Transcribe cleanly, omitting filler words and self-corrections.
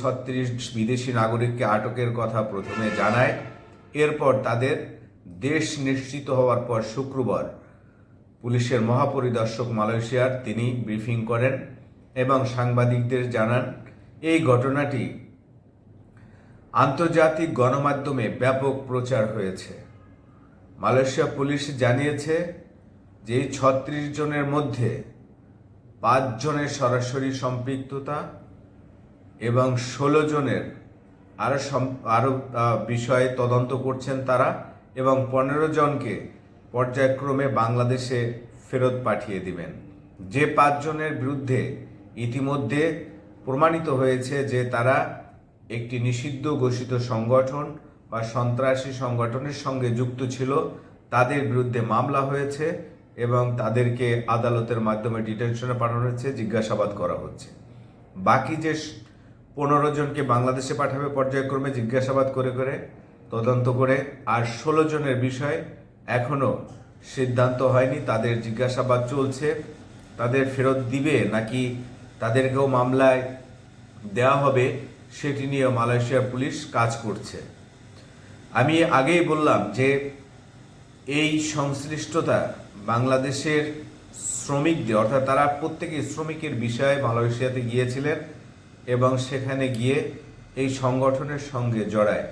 36 বিদেশি নাগরিককে আটকের কথা প্রথমে জানায়। এরপর তাদের দেশ নিশ্চিত হওয়ার পর শুক্রবার পুলিশের মহাপরিদর্শক মালয়েশিয়ার তিনি ব্রিফিং করেন এবং সাংবাদিকদের জানান এই ঘটনাটি আন্তর্জাতিক গণমাধ্যমে ব্যাপক প্রচার হয়েছে। মালয়েশিয়া পুলিশ জানিয়েছে যে এই 36 জনের মধ্যে 5 জনের সরাসরি সম্পৃক্ততা এবং 16 জনের আরও বিষয়ে তদন্ত করছেন তারা, এবং 15 জনকে পর্যায়ক্রমে বাংলাদেশে ফেরত পাঠিয়ে দিবেন। যে 5 জনের বিরুদ্ধে ইতিমধ্যে প্রমাণিত হয়েছে যে তারা একটি নিষিদ্ধ ঘোষিত সংগঠন বা সন্ত্রাসী সংগঠনের সঙ্গে যুক্ত ছিল, তাদের বিরুদ্ধে মামলা হয়েছে এবং তাদেরকে আদালতের মাধ্যমে ডিটেনশনে পাঠানো হয়েছে, জিজ্ঞাসাবাদ করা হচ্ছে। বাকি যে 15 জনকে বাংলাদেশে পাঠাবে পর্যায়ক্রমে জিজ্ঞাসাবাদ করে তদন্ত করে, আর 16 জনের বিষয় এখনও সিদ্ধান্ত হয়নি, তাদের জিজ্ঞাসাবাদ চলছে। তাদের ফেরত দিবে নাকি তাদেরকেও মামলায় দেওয়া হবে সেটি নিয়ে মালয়েশিয়ার পুলিশ কাজ করছে। আমি আগেই বললাম যে এই সংশ্লিষ্টতা বাংলাদেশের শ্রমিকদের, অর্থাৎ তারা প্রত্যেকেই শ্রমিকের বিষয়ে মালয়েশিয়াতে গিয়েছিলেন এবং সেখানে গিয়ে এই সংগঠনের সঙ্গে জড়ায়।